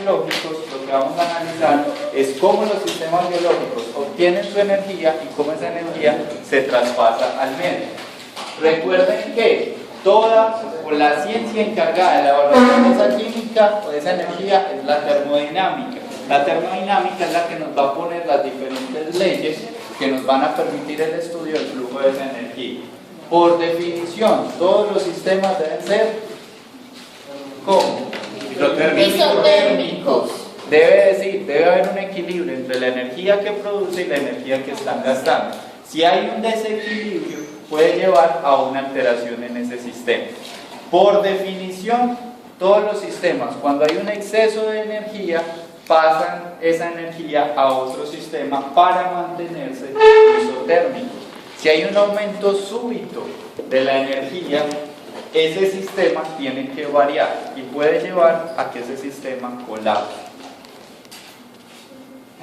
biológicos, lo que vamos a analizar es cómo los sistemas biológicos obtienen su energía y cómo esa energía se traspasa al medio. Recuerden que toda o la ciencia encargada de la evaluación de esa química o de esa energía es la termodinámica. La termodinámica es la que nos va a poner las diferentes leyes que nos van a permitir el estudio del flujo de esa energía. Por definición, todos los sistemas deben ser ¿cómo? Isotérmicos. Debe haber un equilibrio entre la energía que produce y la energía que están gastando. Si hay un desequilibrio, puede llevar a una alteración en ese sistema. Por definición, todos los sistemas, cuando hay un exceso de energía, pasan esa energía a otro sistema para mantenerse isotérmicos. Si hay un aumento súbito de la energía, ese sistema tiene que variar y puede llevar a que ese sistema colapse.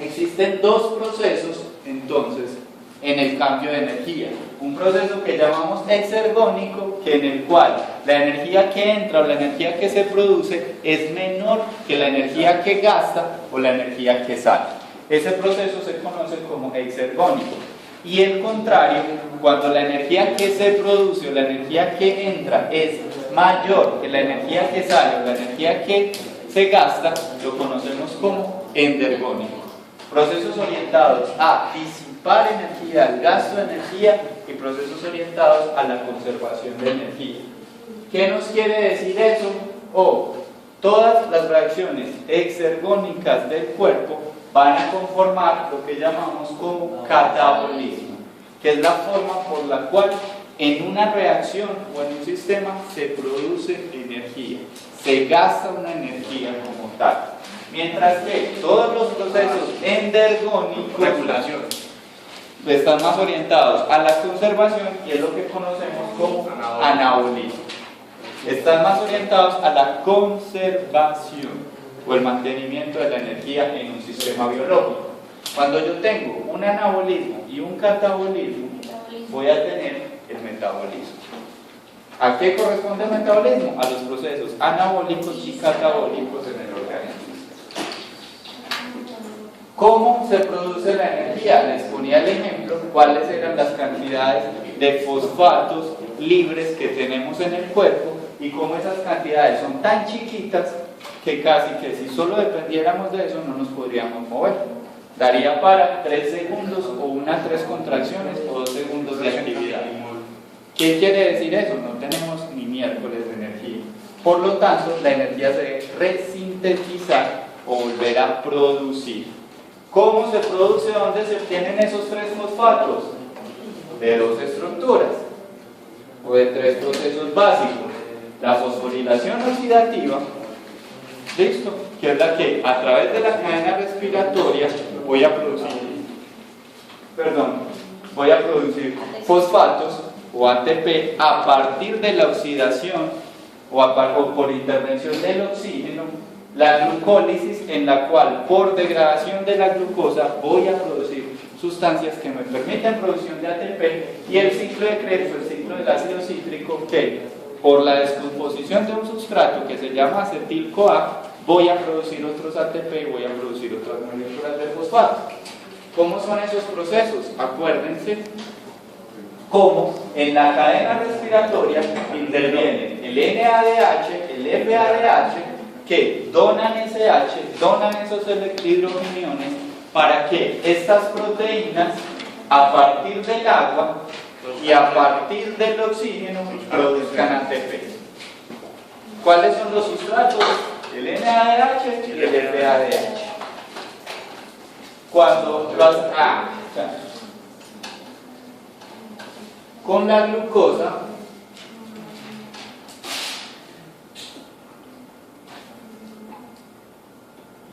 Existen dos procesos, entonces, en el cambio de energía. Un proceso que llamamos exergónico, en el cual la energía que entra o la energía que se produce es menor que la energía que gasta o la energía que sale. Ese proceso se conoce como exergónico. Y el contrario, cuando la energía que se produce o la energía que entra es mayor que la energía que sale o la energía que se gasta, lo conocemos como endergónico. Procesos orientados a disipar energía, al gasto de energía, y procesos orientados a la conservación de energía. ¿Qué nos quiere decir eso? Todas las reacciones exergónicas del cuerpo van a conformar lo que llamamos como catabolismo, que es la forma por la cual en una reacción o en un sistema se produce energía, se gasta una energía como tal. Mientras que todos los procesos endergónicos están más orientados a la conservación y es lo que conocemos como anabolismo. Están más orientados a la conservación o el mantenimiento de la energía en un sistema biológico. Cuando yo tengo un anabolismo y un catabolismo, voy a tener el metabolismo. ¿A qué corresponde el metabolismo? A los procesos anabólicos y catabólicos en el organismo. ¿Cómo se produce la energía? Les ponía el ejemplo, cuáles eran las cantidades de fosfatos libres que tenemos en el cuerpo y cómo esas cantidades son tan chiquitas que casi que si solo dependiéramos de eso no nos podríamos mover. Daría para 3 segundos o 3 contracciones o 2 segundos de actividad. ¿Qué quiere decir eso? No tenemos ni miércoles de energía. Por lo tanto, la energía se debe resintetizar o volver a producir. ¿Cómo se produce? ¿Dónde se obtienen esos 3 fosfatos? De 2 estructuras o de 3 procesos básicos. La fosforilación oxidativa, ¿listo? Que es la que a través de la cadena respiratoria voy a producir fosfatos o ATP a partir de la oxidación o por intervención del oxígeno, la glucólisis, en la cual por degradación de la glucosa voy a producir sustancias que me permiten producción de ATP, y el ciclo de Krebs, el ciclo del ácido cítrico, que por la descomposición de un sustrato que se llama acetil-CoA voy a producir otros ATP y voy a producir otras moléculas de fosfato. ¿Cómo son esos procesos? Acuérdense cómo en la cadena respiratoria intervienen el NADH, el FADH, que donan SH, donan esos hidrogeniones para que estas proteínas, a partir del agua y a partir del oxígeno, produzcan ATP. ¿Cuáles son los sustratos? El NADH y el FADH. Cuando los con la glucosa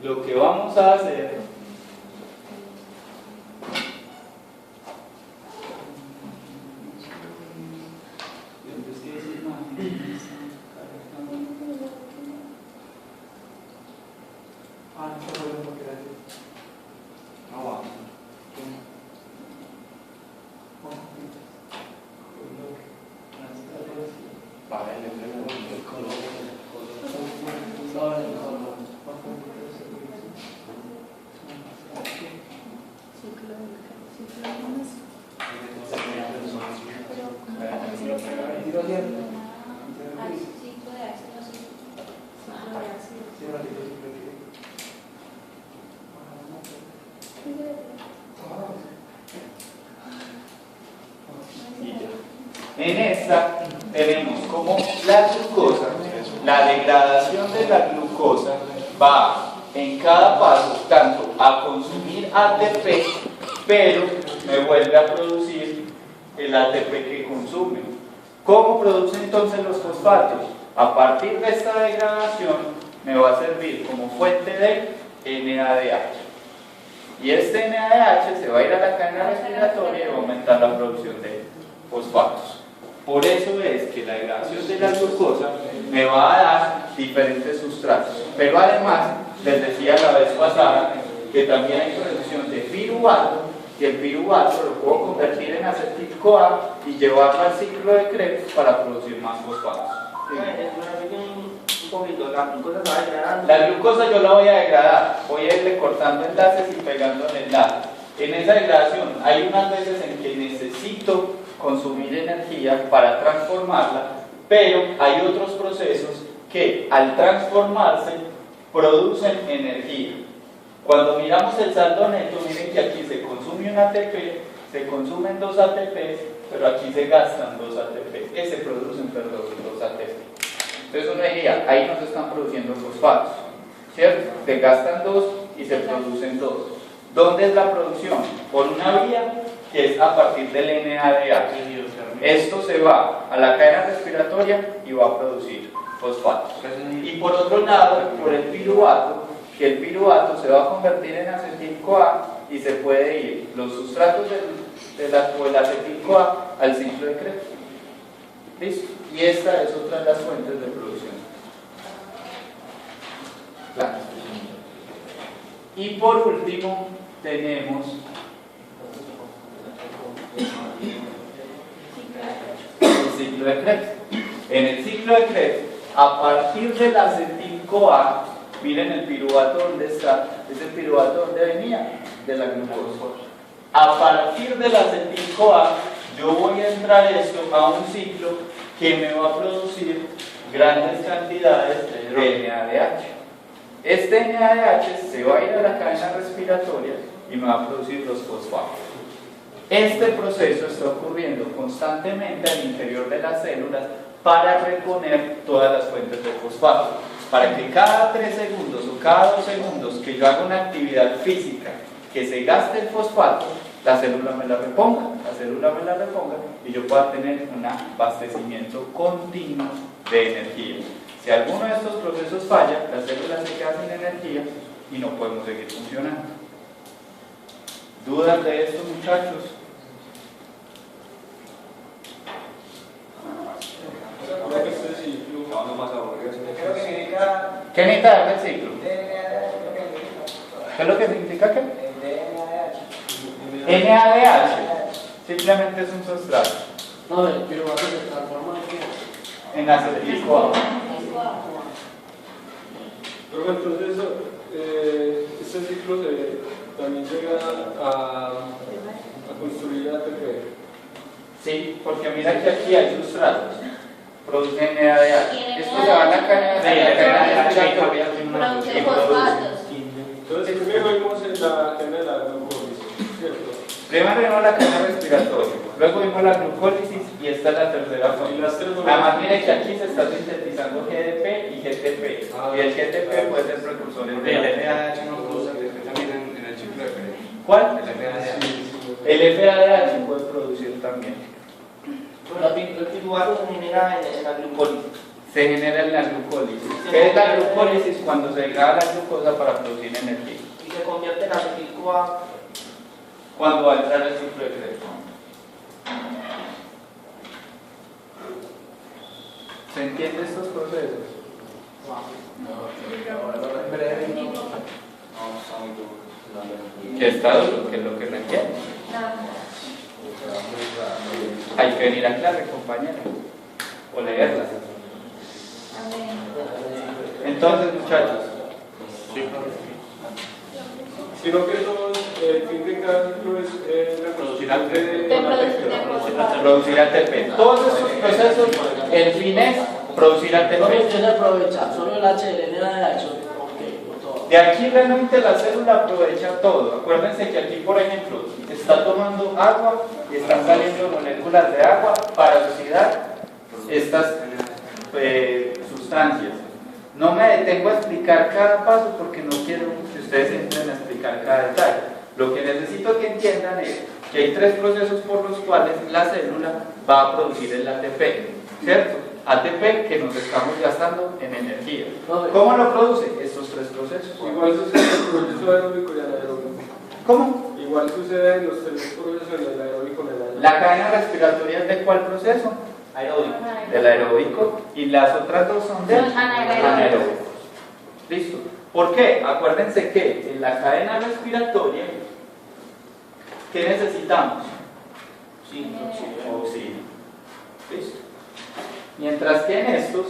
lo que vamos a hacer En esta tenemos como la glucosa, la degradación de la glucosa va en cada paso tanto a consumir ATP, pero me vuelve a producir el ATP que consume. ¿Cómo producen entonces los fosfatos? A partir de esta degradación me va a servir como fuente de NADH. Y este NADH se va a ir a la cadena respiratoria y va a aumentar la producción de fosfatos. Por eso es que la degradación de la glucosa me va a dar diferentes sustratos. Pero además, les decía la vez pasada que también hay producción de piruvato, y el piruvato lo puedo convertir en acetil-CoA y llevarlo al ciclo de Krebs para producir más fosfatos. La glucosa yo la voy a degradar, voy a irle cortando enlaces y pegando el enlace. En esa degradación hay unas veces en que necesito consumir energía para transformarla, pero hay otros procesos que al transformarse producen energía. Cuando miramos el saldo neto, miren que aquí se consume un ATP, se consumen 2 ATPs, pero aquí se gastan 2 ATP, se producen, perdón, 2 ATP. Entonces uno diría, ahí no se están produciendo fosfatos, ¿cierto? Se gastan 2 y se producen 2. ¿Dónde es la producción? Por una vía que es a partir del NADH. Esto se va a la cadena respiratoria y va a producir fosfatos. Y por otro lado, por el piruvato, que el piruvato se va a convertir en acetil-CoA y se puede ir los sustratos del acetil-CoA al ciclo de Krebs. ¿Listo? Y esta es otra de las fuentes de producción. Claro. Y por último tenemos el ciclo de Krebs. En el ciclo de Krebs, a partir del acetil-CoA, miren el piruvato donde está, es el piruvato donde venía, de la glucosa. A partir del acetil-CoA, yo voy a entrar esto a un ciclo que me va a producir grandes cantidades de NADH. Este NADH se va a ir a la cadena respiratoria y me va a producir los fosfatos. Este proceso está ocurriendo constantemente al interior de las células para reponer todas las fuentes de fosfato, para que cada 3 segundos o cada 2 segundos que yo haga una actividad física que se gaste el fosfato, la célula me la reponga, y yo pueda tener un abastecimiento continuo de energía. Si alguno de estos procesos falla, la célula se queda sin energía y no podemos seguir funcionando. ¿Dudas de esto, muchachos? ¿Qué necesita el ciclo? ¿Qué es lo que significa qué? NADH simplemente es un sustrato. No, el piruvato se transforma en acetil-CoA. Pero entonces, este ciclo también llega a construir ATP. Sí, porque mira que aquí hay sustratos. Producen NADH. Esto se va a la cadena respiratoria Produce y fosfatos. Entonces, primero vimos en la cadena de la glucólisis, ¿cierto? Primero vimos la cadena respiratoria, luego vimos la glucólisis y esta es la tercera fase. Además, mire que aquí se está sintetizando GDP y GTP. Y el GTP puede ser precursor de FADH no produce también en el ciclo de Krebs. ¿Cuál? El FADH. El FADH puede producir también. el piruvato se genera en la glucólisis. Se genera en la glucólisis. ¿Qué es la glucólisis? Cuando se degrada la glucosa para producir energía. Y se convierte en acetil-CoA. Cuando va a entrar el ciclo de Krebs. ¿Se entienden estos procesos? Que está duro, que es lo que requiere. Hay que venir a clase, compañero, o leerlas. Entonces, muchachos, Sino que todo el fin de cada ciclo es Producir producir ATP. Todos estos procesos, el fin es producir No me ATP. quiere aprovechar, solo el HLN de la acción. Ok, por todo. De aquí realmente la célula aprovecha todo. Acuérdense que aquí, por ejemplo, está tomando agua y están saliendo moléculas de agua para oxidar estas sustancias. No me detengo a explicar cada paso porque no quiero que ustedes entren a explicar cada detalle. Lo que necesito que entiendan es que hay tres procesos por los cuales la célula va a producir el ATP, ¿cierto? ATP que nos estamos gastando en energía. ¿Cómo lo produce? Estos tres procesos. Igual sucede en el proceso aeróbico y anaeróbico. ¿Cómo? Igual sucede en los tres procesos en el aeróbico y en el anaeróbico. La cadena respiratoria es de cuál proceso? Aeróbico. Del aeróbico, y las otras dos son del anaeróbico. ¿Listo? ¿Por qué? Acuérdense que en la cadena respiratoria, ¿qué necesitamos? Oxígeno. ¿Listo? Mientras que en estos,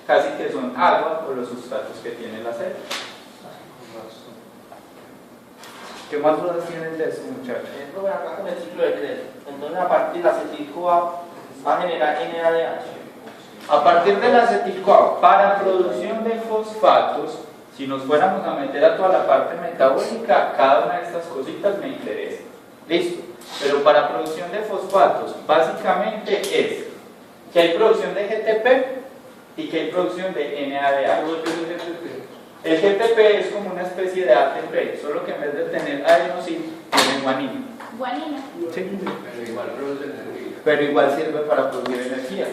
casi que son agua o los sustratos que tiene la célula. ¿Qué más dudas tienen de eso, muchachos? Esto acá con el ciclo de Krebs. Entonces, a partir del acetil-CoA va a generar NADH. A partir del acetil-CoA, para producción de fosfatos, si nos fuéramos a meter a toda la parte metabólica, cada una de estas cositas me interesa. Listo. Pero para producción de fosfatos, básicamente es que hay producción de GTP y que hay producción de NADH. El GTP es como una especie de ATP, solo que en vez de tener adenosina, tiene guanina. Guanina. Sí. Pero igual produce energía. Pero igual sirve para producir energía,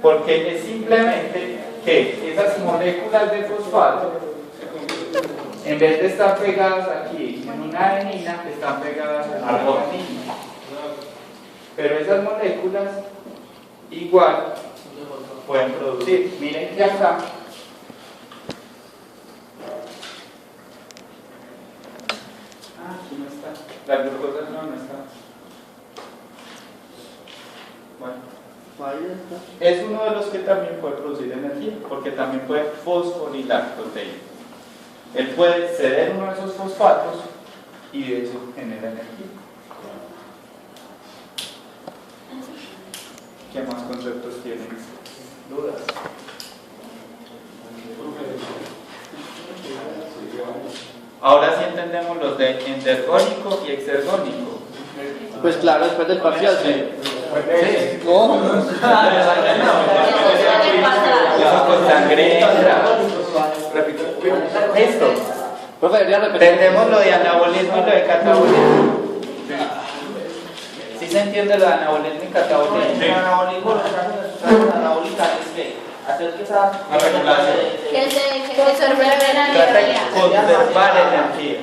porque es simplemente que esas moléculas de fosfato, en vez de estar pegadas aquí en una adenina, están pegadas en la guanina. Pero esas moléculas igual pueden producir. Miren que acá aquí no está, la glucosa no está. Bueno, es uno de los que también puede producir energía, porque también puede fosforilar proteínas. Él puede ceder uno de esos fosfatos y de eso genera energía. ¿Qué más conceptos tienen? ¿Dudas? Ahora sí entendemos los de endergónico y exergónico. Pues claro, después del parcial, sí. Sí. ¿Cómo? Eso con sangre entra. Listo. Profe, debería repetir. Entendemos lo de anabolismo y lo de catabolismo. ¿Sí se entiende lo de anabolismo y catabolismo? El anabolismo, lo que hace las sustancias anabólicas es que hacer que esa Que se absorbe la Trata de energía. conservar energía.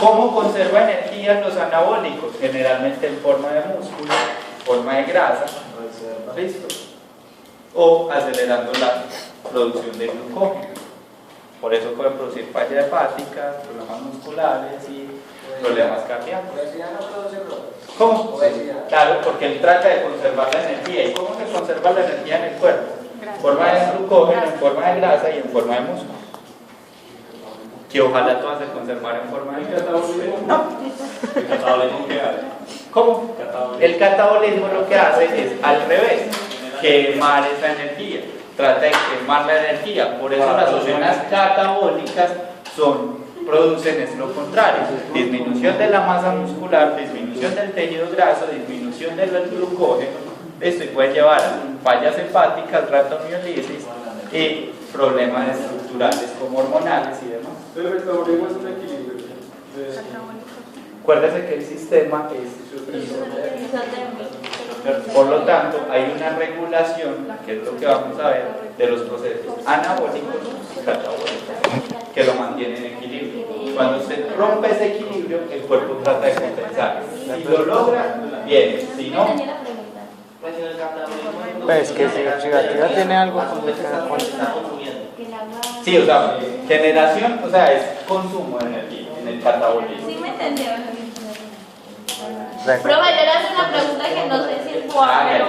¿Cómo conserva energía los anabólicos? Generalmente en forma de músculo, forma de grasa. ¿Listo? O acelerando la producción de glucógeno. Por eso pueden producir fallas hepáticas, problemas musculares y problemas cardíacos. obesidad no produce growth. ¿Cómo? Obesidad. Claro, porque él trata de conservar la energía. ¿Y cómo se conserva la energía en el cuerpo? En forma de glucógeno, en forma de grasa y en forma de músculo. Que ojalá todas se conservaran en forma de ¿Catabolismo? No. ¿El catabolismo qué hace? ¿Cómo? El catabolismo lo que hace es al revés, quemar esa energía. Trata de quemar la energía. Por eso las soluciones catabólicas producen es lo contrario: disminución de la masa muscular, disminución del tejido graso, disminución del glucógeno. Esto puede llevar a fallas hepáticas, ratomiolisis y problemas estructurales como hormonales y demás. El metabolismo es un equilibrio. Acuérdese que el sistema es isotérmico. Por lo tanto, hay una regulación, que es lo que vamos a ver, de los procesos anabólicos y catabólicos, que lo mantienen en equilibrio. Cuando usted rompe ese equilibrio, el cuerpo trata de compensar. Si lo logra, bien. Si no, Pues en el catabolismo Pues que si oxidativa tiene algo con con está consumiendo. sí, o sea, generación, o sea, es consumo de energía en el catabolismo. ¿Sí me entendieron? Profe, yo le hago una pregunta que no sé si es boa, pero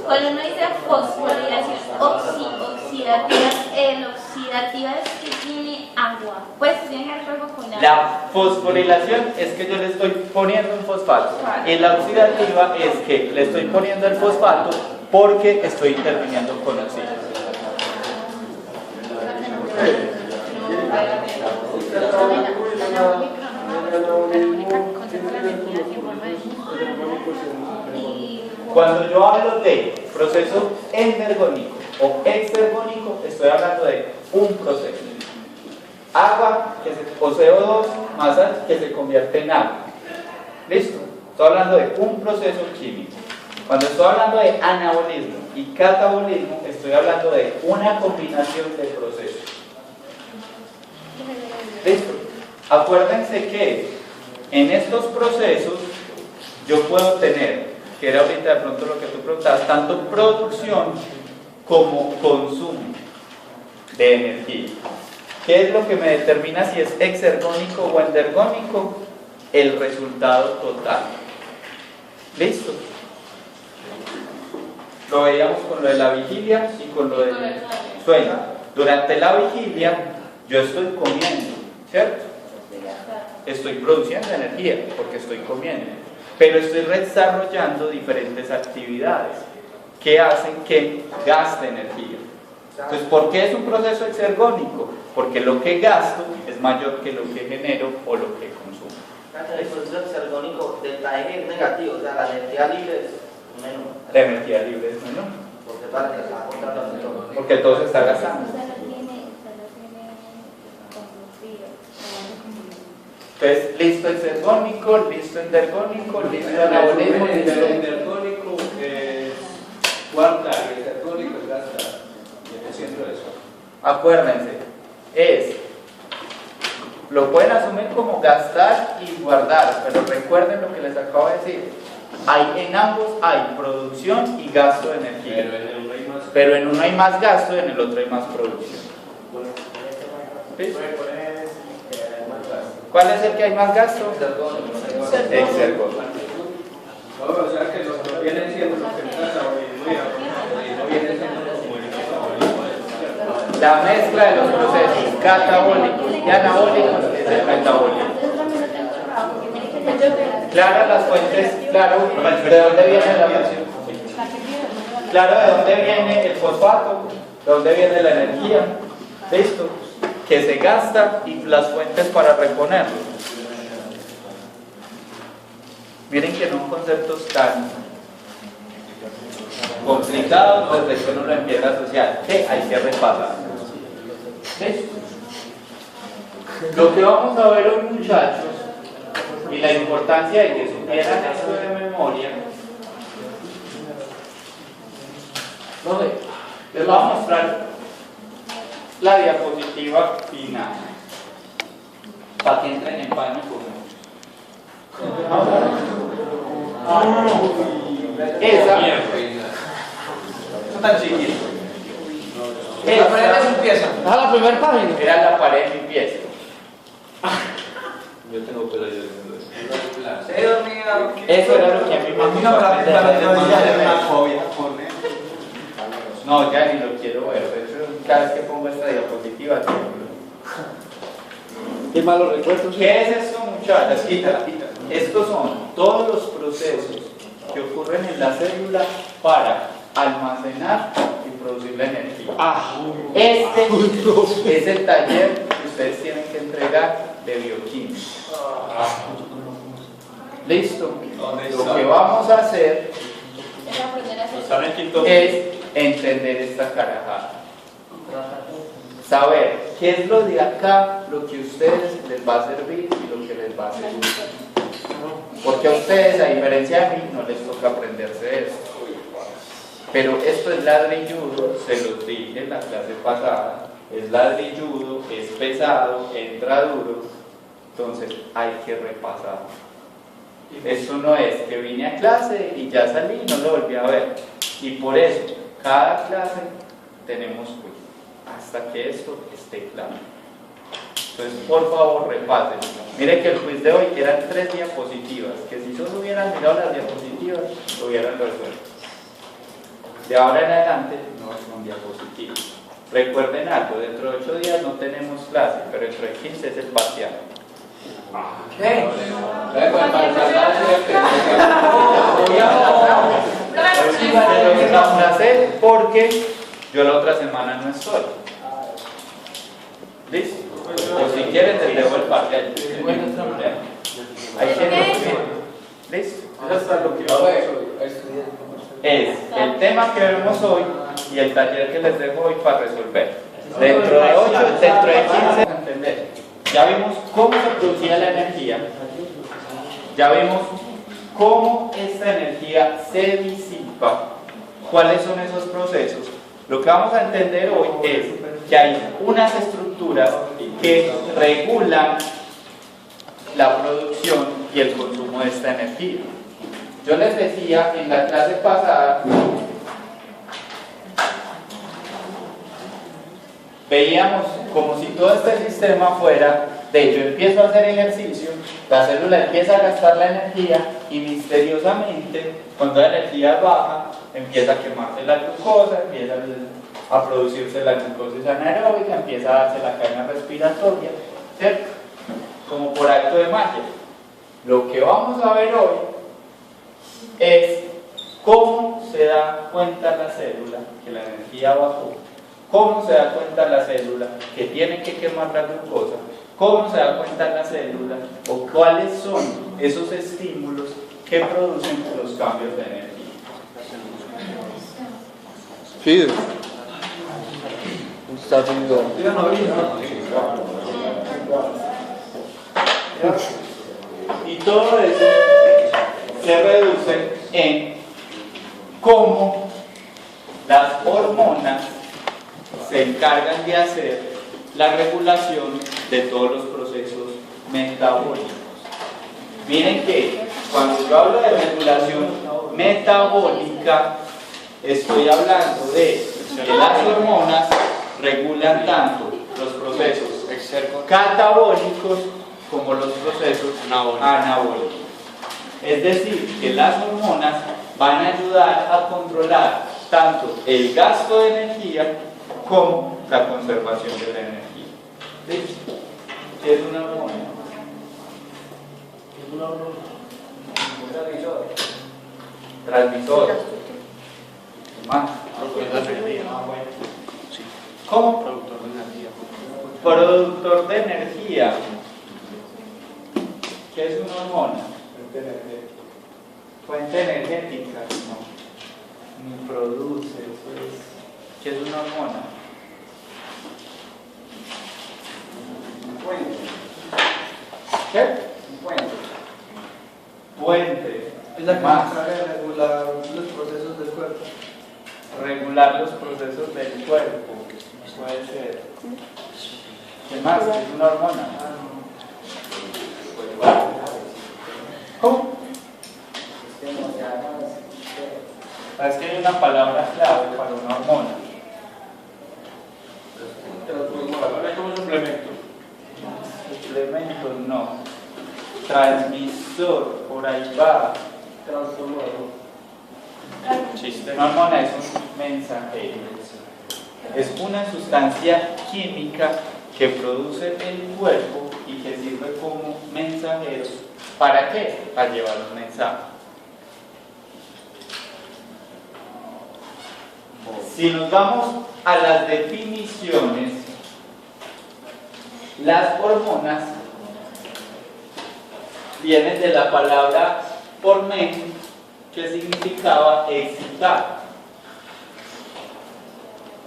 cuando uno dice fosforilación oxidativa, el oxidativa es que tiene agua, pues tiene algo con agua. La fosforilación es que yo le estoy poniendo un fosfato y la oxidativa es que le estoy poniendo el fosfato porque estoy interviniendo con oxígeno. Cuando yo hablo de proceso endergónico o exergónico, estoy hablando de un proceso. Agua o CO2 masa que se convierte en agua. ¿Listo? Estoy hablando de un proceso químico. Cuando estoy hablando de anabolismo y catabolismo, estoy hablando de una combinación de procesos. ¿Listo? Acuérdense que en estos procesos yo puedo tener, que era ahorita de pronto lo que tú preguntabas, tanto producción como consumo de energía. ¿Qué es lo que me determina si es exergónico o endergónico? El resultado total. ¿Listo? Lo veíamos con lo de la vigilia y con lo del sueño. Durante la vigilia yo estoy comiendo, ¿cierto? Estoy produciendo energía porque estoy comiendo, pero estoy desarrollando diferentes actividades que hacen que gaste energía. Entonces, ¿por qué es un proceso exergónico? Porque lo que gasto es mayor que lo que genero o lo que consumo. El proceso exergónico delta G es negativo, o sea, la energía libre es menor. La energía libre es menor. Porque para que está controlando todo. Porque todo se está gastando. Entonces, listo exergónico, listo endergónico, listo anabolismo, El listo. endergónico es guardar y el endergónico es gastar. Y haciendo eso. Acuérdense, lo pueden asumir como gastar y guardar, pero recuerden lo que les acabo de decir. En ambos hay producción y gasto de energía. Pero en uno hay más gasto y en el otro hay más producción. ¿Sí? ¿Cuál es el que hay más gasto? Exergónico. O sea que los que vienen siendo los que están no vienen siendo como el La mezcla de los procesos catabólicos y anabólicos es el metabólico. Claro, las fuentes, claro, ¿de dónde viene la versión? Claro, ¿de dónde viene el fosfato? ¿De dónde viene la energía? ¿Listo? Que se gasta y las fuentes para reponerlo. Miren que no son conceptos tan complicados desde que uno lo empieza a asociar, que hay que repasar. ¿Listo? Lo que vamos a ver hoy, muchachos, y la importancia de que supieran esto de memoria, les voy a mostrar la diapositiva final para que entren en pánico esa tan chiquita. La pared de limpieza. Ah, la primera página. Era la pared de limpieza. Yo tengo pelo de Eso era lo que a mí me gustaba. No, ya ni lo quiero ver. Cada vez que pongo esta diapositiva, Qué malos recuerdos. ¿qué es esto, muchachos? Quítala. Estos son todos los procesos que ocurren en la célula para almacenar y producir la energía. Este es el taller que ustedes tienen que entregar de bioquímica. Listo. Lo que vamos a hacer es entender esta carajada. Saber qué es lo de acá, lo que a ustedes les va a servir y lo que les va a servir. Porque a ustedes, a diferencia de mí, no les toca aprenderse esto. Pero esto es ladrilludo, se los dije en la clase pasada, es ladrilludo, es pesado, entra duro, entonces hay que repasar. Esto no es que vine a clase y ya salí y no lo volví a ver. Y por eso, cada clase tenemos quiz, hasta que esto esté claro. Entonces, por favor, repasen. Mire que el quiz de hoy eran 3 diapositivas, que si solo hubieran mirado las diapositivas, lo hubieran resuelto. De ahora en adelante, no son diapositivas. Recuerden algo, dentro de 8 días no tenemos clase, pero dentro de 15 es el parcial. ¿Qué? Porque yo la otra semana no estoy. ¿Listo? O si quieren les dejo el parcial. Hay que ¿listo? Eso es lo que vamos a estudiar. es el tema que vemos hoy y el taller que les dejo hoy para resolver. Dentro de 8, dentro de 15, entender. Ya vimos cómo se producía la energía, ya vimos cómo esta energía se disipa, cuáles son esos procesos. Lo que vamos a entender hoy es que hay unas estructuras que regulan la producción y el consumo de esta energía. Yo les decía en la clase pasada, veíamos como si todo este sistema fuera de yo empiezo a hacer ejercicio, la célula empieza a gastar la energía y misteriosamente cuando la energía baja empieza a quemarse la glucosa, empieza a producirse la glucosa anaeróbica, empieza a darse la cadena respiratoria, ¿cierto? Como por acto de magia. Lo que vamos a ver hoy es cómo se da cuenta la célula que la energía bajó, cómo se da cuenta la célula que tiene que quemar la glucosa, cómo se da cuenta la célula o cuáles son esos estímulos que producen los cambios de energía. Fide. Y todo eso se reduce en cómo las hormonas se encargan de hacer la regulación de todos los procesos metabólicos. Miren que cuando yo hablo de regulación metabólica, estoy hablando de que las hormonas regulan tanto los procesos catabólicos como los procesos anabólicos. Es decir, que las hormonas van a ayudar a controlar tanto el gasto de energía como la conservación de la energía. ¿Sí? ¿Qué es una hormona? Transmisor. Más. ¿Cómo? Productor de energía. Productor de energía. ¿Qué es una hormona? Fuente energética. No. Ni produce. ¿Qué es una hormona? Puente. ¿Qué? Un puente. Puente. Es la que Más. nos trae a regular los procesos del cuerpo. Regular los procesos del cuerpo. Puede ser. ¿Qué más? ¿Qué es una hormona? ¿Cómo? Es que hay una palabra clave para una hormona. Es como un suplemento. Suplemento no. Transmisor, por ahí va. Una hormona es un mensajero. Es una sustancia química que produce el cuerpo y que sirve como mensajero. ¿Para qué? Para llevar un mensaje. Si nos vamos a las definiciones, las hormonas vienen de la palabra hormen, que significaba excitar.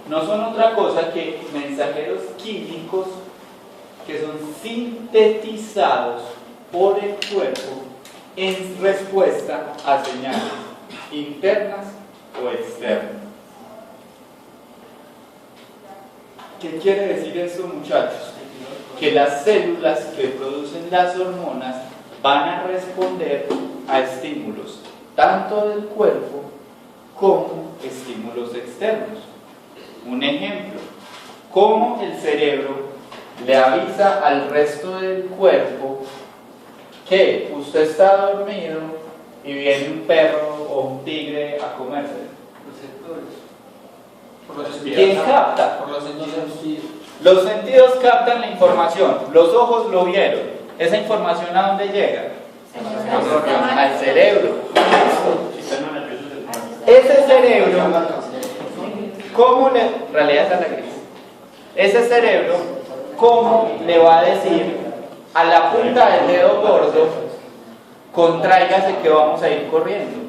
No son otra cosa que mensajeros químicos que son sintetizados por el cuerpo en respuesta a señales internas o externas. ¿Qué quiere decir esto, muchachos? Que las células que producen las hormonas van a responder a estímulos tanto del cuerpo como estímulos externos. Un ejemplo, cómo el cerebro le avisa al resto del cuerpo que usted está dormido y viene un perro o un tigre a comerse. ¿Quién capta? Por los sentidos. Los sentidos captan la información, los ojos lo vieron. ¿Esa información a dónde llega? Al cerebro. Ese cerebro, ¿cómo le... En realidad esa es la gris. Ese cerebro, ¿cómo le va a decir a la punta del dedo gordo, contráigase que vamos a ir corriendo?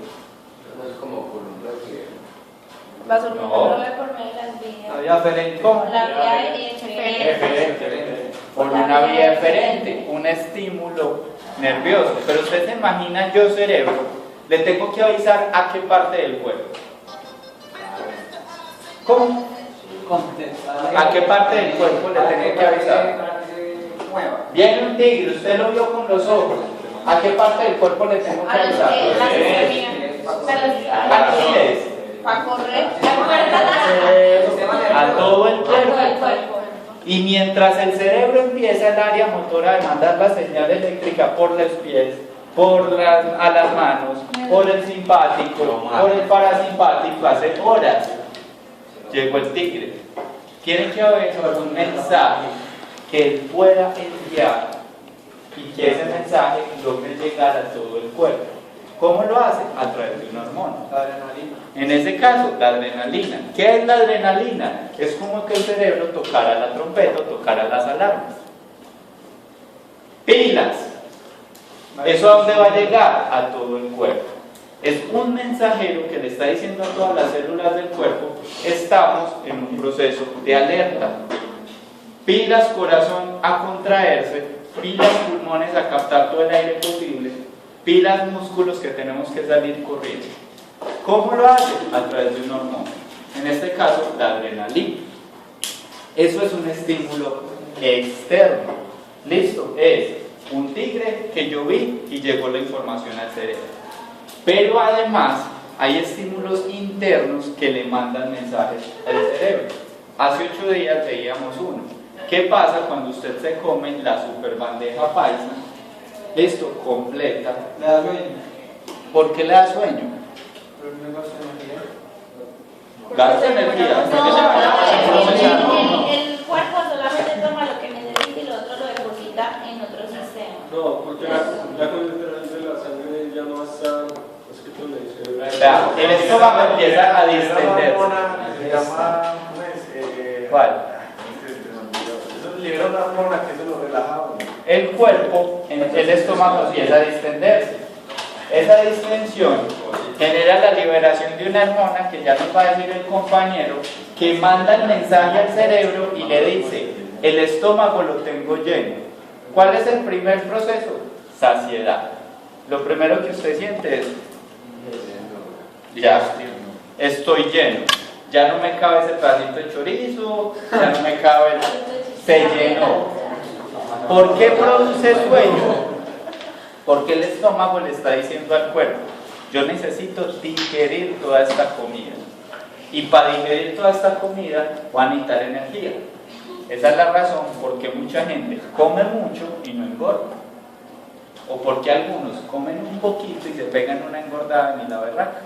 las hormonas No. no ve por medio de las vías. La vía aferente. ¿Cómo? La vía eferente. Por una vía diferente, un estímulo nervioso. Pero usted se imagina, yo cerebro, le tengo que avisar a qué parte del cuerpo. ¿Cómo? ¿A qué parte del cuerpo le tengo que avisar? Viene un tigre, usted lo vio con los ojos. ¿A qué parte del cuerpo le tengo que A los avisar? que las extremidades. ¿A quiénes? Para correr. ¿Te A todo el cuerpo. Todo el cuerpo. Y mientras el cerebro empieza el área motora de mandar la señal eléctrica por los pies, a las manos, por el simpático, por el parasimpático, hace horas llegó el tigre. Tiene que haber un mensaje que él pueda enviar y que ese mensaje logre llegar a todo el cuerpo. ¿Cómo lo hace? A través de una hormona. La adrenalina. En ese caso, la adrenalina. ¿Qué es la adrenalina? Es como que el cerebro tocara la trompeta, tocara las alarmas. Pilas. ¿Eso a dónde va a llegar? A todo el cuerpo. Es un mensajero que le está diciendo a todas las células del cuerpo: estamos en un proceso de alerta. Pilas corazón a contraerse, pilas pulmones a captar todo el aire posible, pilas músculos que tenemos que salir corriendo. ¿Cómo lo hace? A través de un hormona. En este caso, la adrenalina. Eso es un estímulo externo. Listo, es un tigre que yo vi y llegó la información al cerebro. Pero además hay estímulos internos que le mandan mensajes al cerebro. Hace 8 días veíamos uno. ¿Qué pasa cuando usted se come la super bandeja paisa? Esto completa. Le da sueño. ¿Por qué le da sueño? Pero no gasto energía. Gasta energía. El cuerpo solamente toma lo que necesita y lo otro lo deposita en otro sistema. No, porque ya con el mineral de la sangre ya no está, es que tú le dices. Vea, el estómago empieza a distenderse. Se llama, ¿cómo es? ¿Cuál? Eso libera una hormona que eso lo relaja. El cuerpo, el estómago empieza a distenderse. Esa distensión genera la liberación de una hormona que ya nos va a decir el compañero, que manda el mensaje al cerebro y le dice: el estómago lo tengo lleno. ¿Cuál es el primer proceso? Saciedad. Lo primero que usted siente es: ya estoy lleno, ya no me cabe ese pedacito de chorizo, ya no me cabe, se llenó. ¿Por qué produce sueño? Porque el estómago le está diciendo al cuerpo: yo necesito digerir toda esta comida, y para digerir toda esta comida va a necesitar energía. Esa es la razón por qué mucha gente come mucho y no engorda, o porque algunos comen un poquito y se pegan una engordada en la berraca.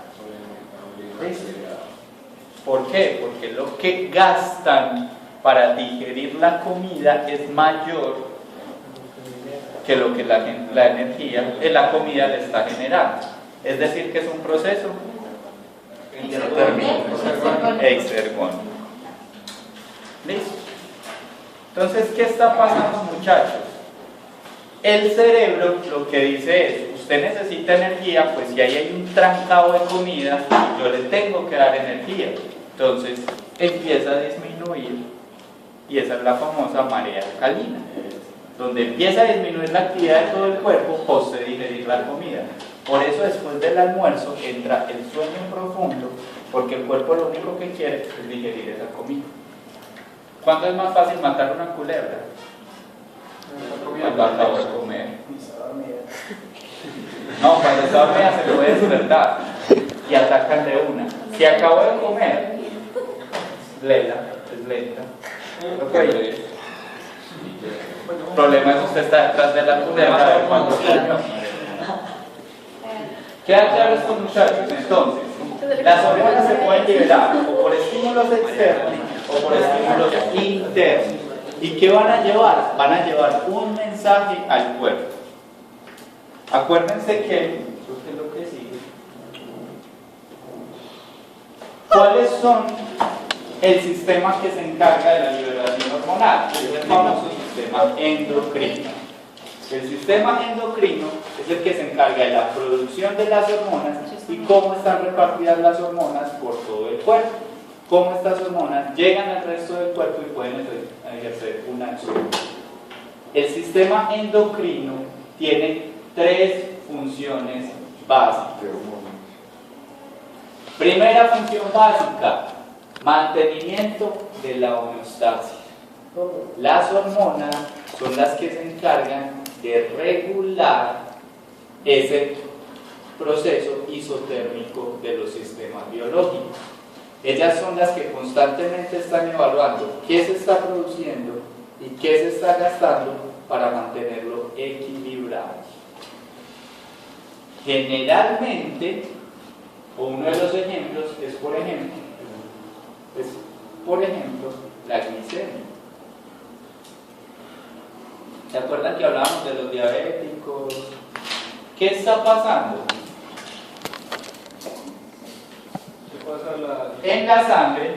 ¿Por qué? Porque lo que gastan para digerir la comida es mayor que lo que la energía de la comida le está generando. Es decir, que es un proceso exergónico. ¿Listo? Entonces, ¿qué está pasando, muchachos? El cerebro lo que dice es: usted necesita energía, pues si ahí hay un trancado de comida, yo le tengo que dar energía. Entonces empieza a disminuir, y esa es la famosa marea alcalina, donde empieza a disminuir la actividad de todo el cuerpo post de digerir la comida. Por eso después del almuerzo entra el sueño profundo, porque el cuerpo lo único que quiere es digerir esa comida. ¿Cuándo es más fácil matar una culebra? Cuando acabó de comer. No, cuando está dormida se lo puede despertar y atacan de una. Si acabó de comer, lela, es lenta. El problema es que usted está detrás de la culebra de cuando comió. ¿Queda claro esto, muchachos? Entonces, las hormonas se pueden liberar o por estímulos externos o por estímulos internos. ¿Y qué van a llevar? Van a llevar un mensaje al cuerpo. Acuérdense que, eso es lo que sigue. ¿Cuáles son el sistema que se encarga de la liberación hormonal? Es el famoso sistema endocrino. El sistema endocrino es el que se encarga de la producción de las hormonas y cómo están repartidas las hormonas por todo el cuerpo. cómo estas hormonas llegan al resto del cuerpo y pueden ejercer una acción. El sistema endocrino tiene 3 funciones básicas. Primera función básica, mantenimiento de la homeostasis. Las hormonas son las que se encargan de regular ese proceso isotérmico de los sistemas biológicos. Ellas son las que constantemente están evaluando qué se está produciendo y qué se está gastando para mantenerlo equilibrado. Generalmente, o uno de los ejemplos es por ejemplo, la glicemia. ¿Se acuerdan que hablábamos de los diabéticos? ¿Qué está pasando? En la sangre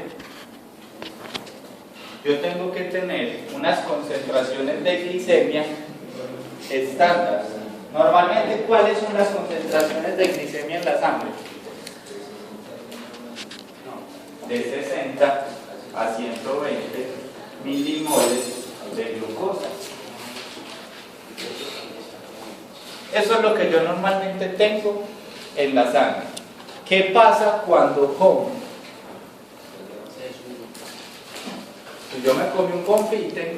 yo tengo que tener unas concentraciones de glicemia estándar. Normalmente, ¿cuáles son las concentraciones de glicemia en la sangre? De 60 a 120 milimoles de glucosa. Eso es lo que yo normalmente tengo en la sangre. ¿Qué pasa cuando como? Si yo me comí un confite,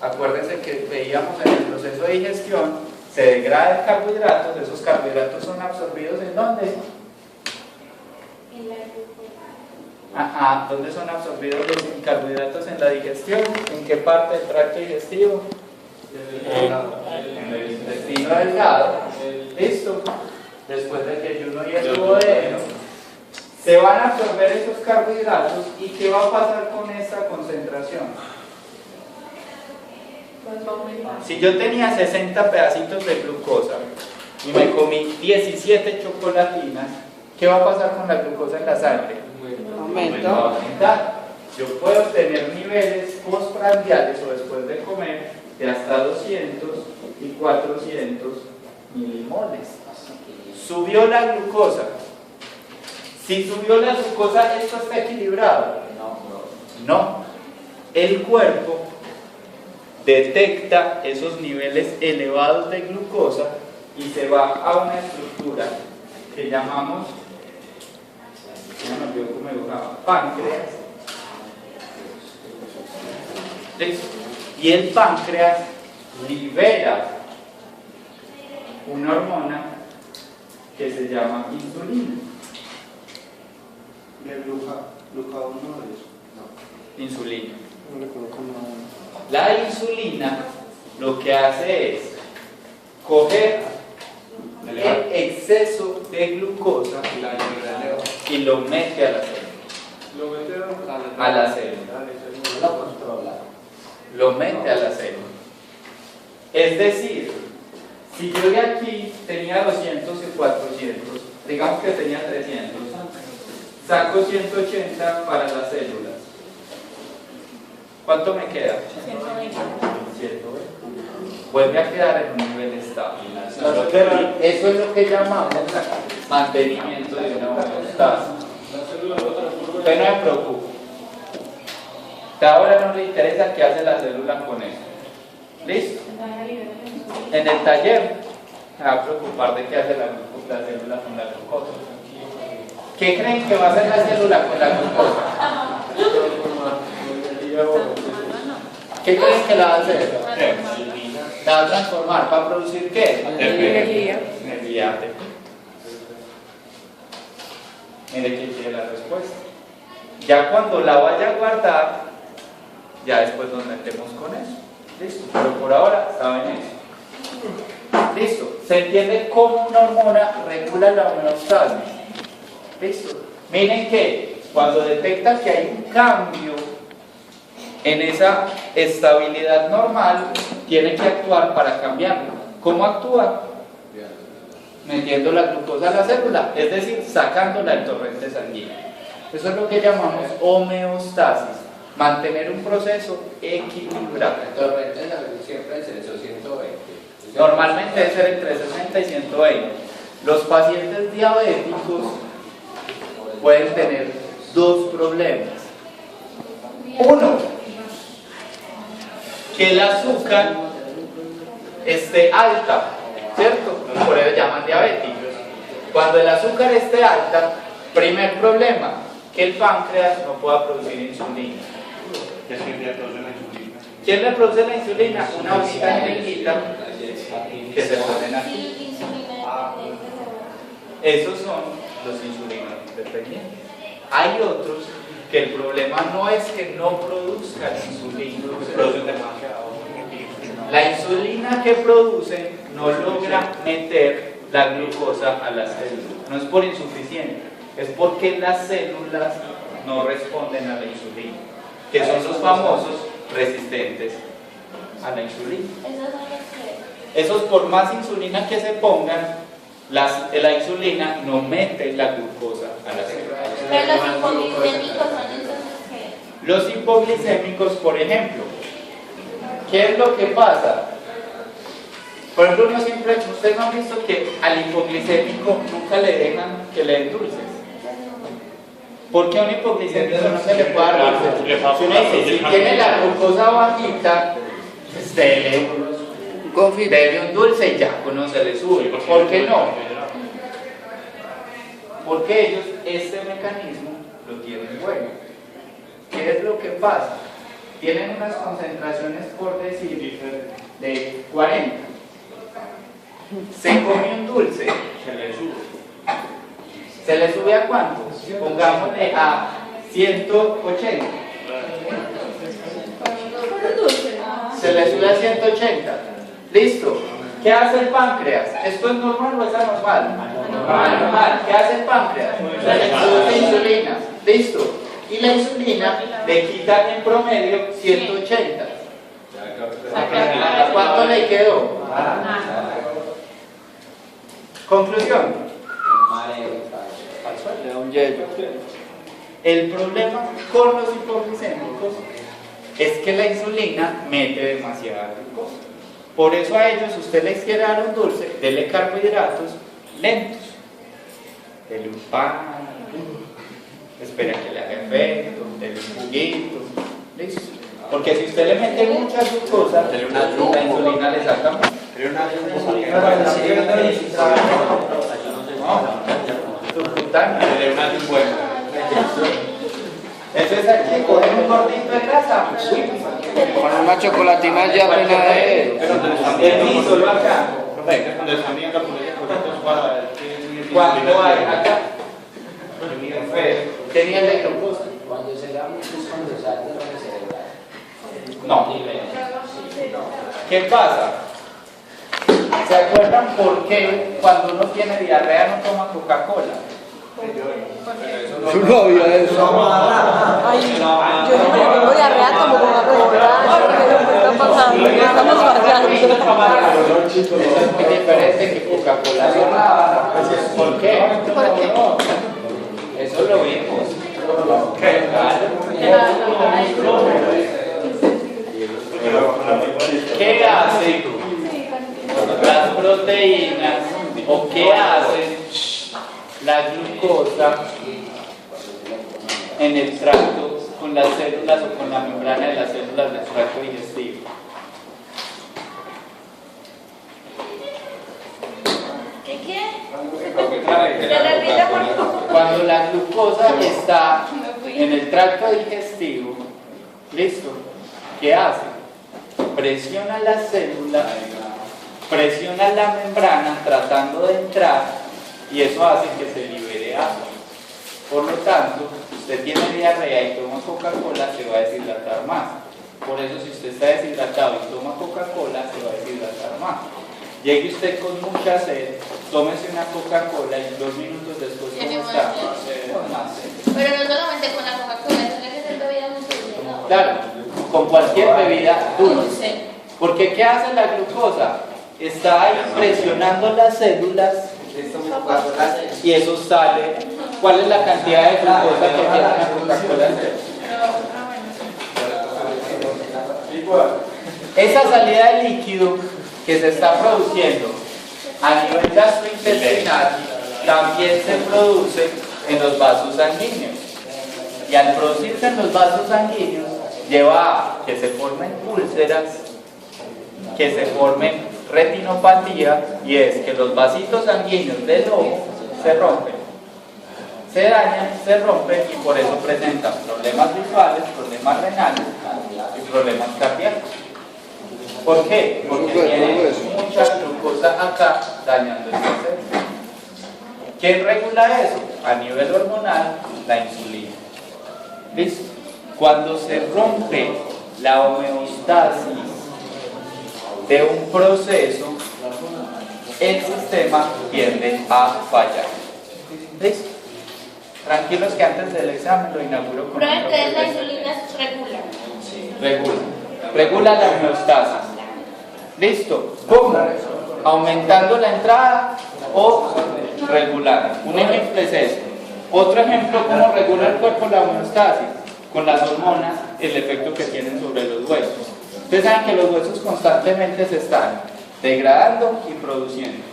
acuérdense que veíamos en el proceso de digestión, se degradan carbohidratos, esos carbohidratos son absorbidos ¿en dónde? En la glucosa. Ajá, ¿dónde son absorbidos los carbohidratos en la digestión? ¿En qué parte del tracto digestivo? En el intestino delgado. Listo. Después del ayuno y el duodeno, se van a absorber esos carbohidratos. ¿Y qué va a pasar con esta concentración? Si yo tenía 60 pedacitos de glucosa y me comí 17 chocolatinas, ¿qué va a pasar con la glucosa en la sangre? Va a aumentar. Yo puedo tener niveles postprandiales o después de comer de hasta 200 y 400 milimoles. Subió la glucosa. Si subió la glucosa, ¿esto está equilibrado? No. El cuerpo detecta esos niveles elevados de glucosa y se va a una estructura que llamamos, páncreas. Y el páncreas libera una hormona que se llama insulina. Insulina. La insulina lo que hace es coger el exceso de glucosa y lo mete a la célula. A la célula. Lo mete a la célula. Es decir, si yo de aquí tenía 200 y 400, digamos que tenía 300, saco 180 para las células. ¿Cuánto me queda? 120. Vuelve a quedar en un nivel estable. Eso es lo que llamamos mantenimiento de una homeostasis. Usted no se preocupe. Ahora no le interesa qué hace la célula con eso. ¿Listo? En el taller se va a preocupar de qué hace la célula con la glucosa. ¿Qué creen que va a hacer la célula con la glucosa? ¿Qué creen que la va a hacer? La va a transformar para producir ¿qué? Energía. Mire que tiene la respuesta. Ya cuando la vaya a guardar, ya después nos metemos con eso. Listo. Pero por ahora saben eso. Listo. ¿Se entiende cómo una hormona regula la homeostasis? Listo. Miren que cuando detecta que hay un cambio en esa estabilidad normal, tiene que actuar para cambiarlo. ¿Cómo actúa? Metiendo la glucosa a la célula, es decir, sacándola del torrente sanguíneo. Eso es lo que llamamos homeostasis, mantener un proceso equilibrado. El torrente siempre es el 120. Normalmente debe ser entre 60 y 120. Los pacientes diabéticos pueden tener dos problemas. Uno, que el azúcar esté alta, ¿cierto? Por eso llaman diabéticos. Cuando el azúcar esté alta, primer problema, que el páncreas no pueda producir insulina. ¿Quién le produce la insulina? Una bolita negrita que se ponen aquí. Esos son los insulinos dependientes. Hay otros que el problema no es que no produzcan insulina, producen demasiado. La insulina que producen no logra meter la glucosa a las células. No es por insuficiente, es porque las células no responden a la insulina, que son los famosos resistentes a la insulina. Esos, por más insulina que se pongan, la insulina no mete la glucosa a las células. Pero los hipoglicémicos son entonces ¿qué? Los hipoglicémicos, por ejemplo, ¿qué es lo que pasa? Por ejemplo, ustedes no han visto que al hipoglicémico nunca le dejan que le den dulces. ¿Por qué a un hipoglicémico no se le puede dar dulces? Si tiene la glucosa bajita, pues dele un dulce y ya, pues no se le sube. ¿Por qué no? Porque ellos este mecanismo lo tienen bueno. ¿Qué es lo que pasa? Tienen unas concentraciones, por decir, de 40. Se come un dulce, se le sube. ¿Se le sube a cuánto? Pongámosle a 180. Se le sube a 180. Listo. ¿Qué hace el páncreas? ¿Esto es normal o es anormal? Normal. ¿Qué hace el páncreas? Produce insulina. Listo. Y la insulina le quita en promedio 180. ¿Cuánto le quedó? Conclusión. El problema con los hipoglicémicos es que la insulina mete demasiada glucosa. Por eso a ellos, usted les quiere dar un dulce, dele carbohidratos lentos. Dele un pan, espera que le haga efecto, dele un juguito, listo. Porque si usted le mete mucha glucosa, la insulina le saca mucho. Entonces aquí cogen un gordito de grasa, Con una chocolatina ya plena de... el miso lo acá. ¿Cuánto hay acá? Tenía el de glucosa. Cuando se da mucho es cuando sale de la reserva. No. ¿Qué pasa? ¿Se acuerdan por qué cuando uno tiene diarrea no toma Coca-Cola? Yo no había eso. Ay, yo no tengo diarrea como Coca-Cola. ¿Qué está pasando? Estamos fallando. Eso es muy diferente que Coca-Cola sola. ¿Por qué? Eso lo vimos. ¿Qué hace las proteínas o qué hace la glucosa en el tracto con las células o con la membrana de las células del tracto digestivo? ¿Qué? ¿Se repite por favor? Cuando la glucosa está en el tracto digestivo, ¿listo? ¿Qué hace? Presiona las células, presiona la membrana tratando de entrar y eso hace que se libere agua. Por lo tanto, si usted tiene diarrea y toma Coca-Cola, se va a deshidratar más. Por eso, si usted está deshidratado y toma Coca-Cola, se va a deshidratar más. Llegue usted con mucha sed, tómese una Coca-Cola y 2 minutos después, ¿cómo está? Con más sed. Pero no solamente con la Coca-Cola, tiene que ser bebida muy dulce, ¿no? Claro, con cualquier bebida dulce. Porque ¿qué hace la glucosa? Está ahí presionando las células y eso sale. ¿Cuál es la cantidad de glucosa que tiene una Coca-Cola? Esa salida de líquido que se está produciendo a nivel gastrointestinal también se produce en los vasos sanguíneos. Y al producirse en los vasos sanguíneos, lleva a que se formen úlceras, que se formen retinopatía, y es que los vasitos sanguíneos del ojo se rompen, se dañan, se rompen, y por eso presentan problemas visuales, problemas renales y problemas cardíacos. ¿Por qué? Porque tiene mucha glucosa acá dañando el cerebro. ¿Quién regula eso? A nivel hormonal, la insulina. ¿Listo? Cuando se rompe la homeostasis de un proceso, el sistema tiende a fallar. ¿Listo? Tranquilos que antes del examen lo inauguro con Pero entonces la insulina regula. Regula la homeostasis. ¿Listo? ¿Cómo? Aumentando la entrada o regulando. Un ejemplo es este. Otro ejemplo, ¿cómo regula el cuerpo la homeostasis? Con las hormonas, el efecto que tienen sobre los huesos. Ustedes saben que los huesos constantemente se están degradando y produciendo.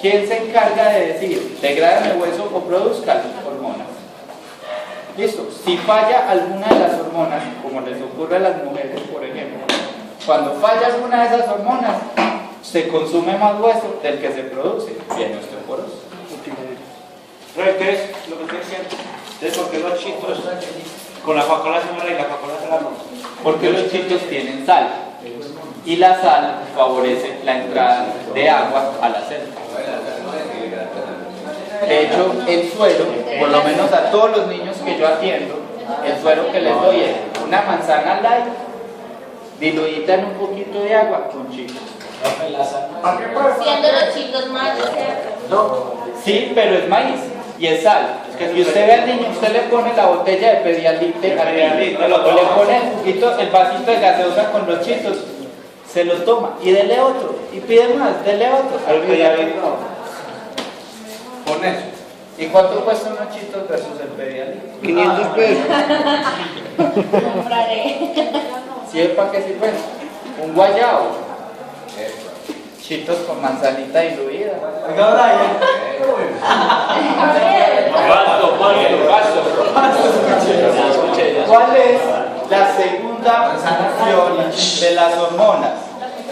¿Quién se encarga de decir, degraden el hueso o produzcan hormonas? Listo. Si falla alguna de las hormonas, como les ocurre a las mujeres, por ejemplo, cuando falla alguna de esas hormonas, se consume más hueso del que se produce. Bien, osteoporosis. ¿Qué es lo que estoy diciendo? Entonces, ¿por qué los chitos con la Coca-Cola se mueren y la Coca-Cola se la no? Porque los chitos tienen sal y la sal favorece la entrada de agua a la célula. De hecho, el suero, por lo menos a todos los niños que yo atiendo, el suero que les doy es una manzana light diluida en un poquito de agua con chicos. Siendo los chicos más, ¿cierto? Sí, pero es maíz y es sal. Y usted ve al niño, usted le pone la botella de Pedialyte, o le pone el juguito, el vasito de gaseosa con los chitos, se lo toma y dele otro, y pide más, dele otro. Al Pedialyte no. Con eso. ¿Y cuánto cuesta unos chitos versus el Pedialyte? 500 pesos. Compraré. ¿Sí es para qué sirve? Un guayabo. Chitos con manzanita diluida. ¿Cuál es la segunda función de las hormonas?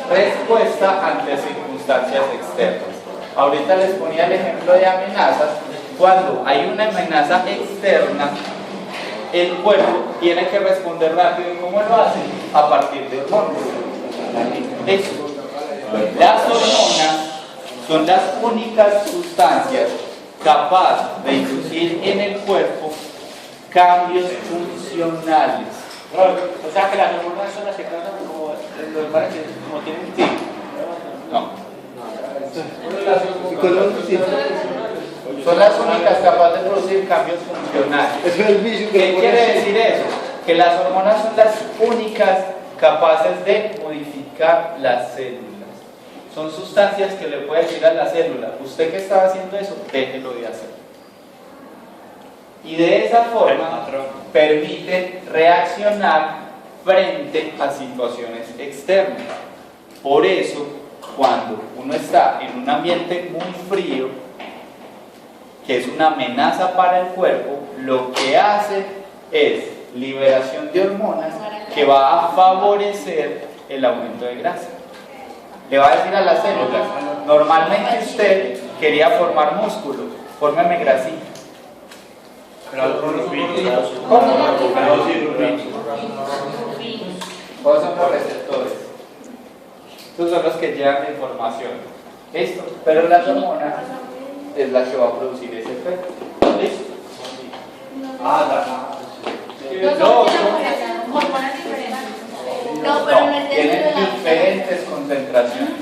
Respuesta ante circunstancias externas. Ahorita les ponía el ejemplo de amenazas. Cuando hay una amenaza externa, el cuerpo tiene que responder rápido. ¿Y cómo lo hace? A partir de hormonas. Listo. Las hormonas son las únicas sustancias capaces de inducir en el cuerpo cambios funcionales. O sea que las hormonas son las que causan como tienen un tipo. No. Son las únicas capaces de producir cambios funcionales. ¿Qué quiere decir eso? Que las hormonas son las únicas capaces de modificar las células. Son sustancias que le puede decir a la célula, usted que estaba haciendo eso, déjelo de hacer. Y de esa forma permite reaccionar frente a situaciones externas. Por eso, cuando uno está en un ambiente muy frío, que es una amenaza para el cuerpo, lo que hace es liberación de hormonas que va a favorecer el aumento de grasa. Le va a decir a las células, normalmente usted quería formar músculo, fórmeme grasita. ¿Cómo? ¿Cuáles son los receptores? Estos son los que llevan la información. ¿Listo? Pero las hormonas es la que va a producir ese efecto. ¿Listo? No, pero no es tienen dentro de la diferentes concentraciones.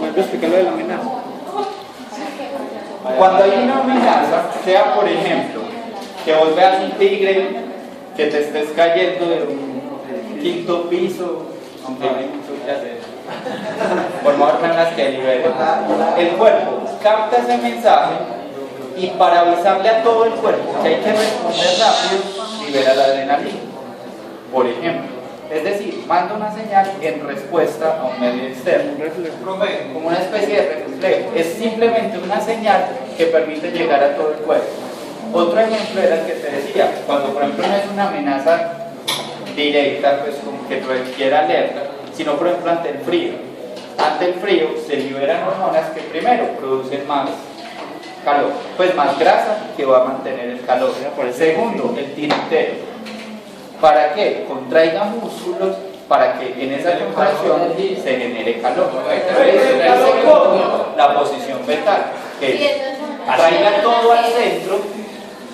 ¿Me explicar lo de la amenaza? Cuando hay una amenaza, sea por ejemplo, que vos veas un tigre que te estés cayendo de un quinto piso, aunque no hay mucho que hacer, por favor, las que liberen. El cuerpo capta ese mensaje y para avisarle a todo el cuerpo que hay que responder rápido, libera la adrenalina, por ejemplo. Es decir, manda una señal en respuesta a un medio externo, como una especie de reflejo. Es simplemente una señal que permite llegar a todo el cuerpo. Otro ejemplo era el que te decía, cuando por ejemplo no es una amenaza directa, pues como que requiera alerta, sino por ejemplo ante el frío. Ante el frío se liberan hormonas que primero producen más calor, pues más grasa que va a mantener el calor. Segundo, el tiritero. ¿Para qué? Contraiga músculos para que en esa contracción se genere calor. Segundo, la posición fetal, que es traiga todo al centro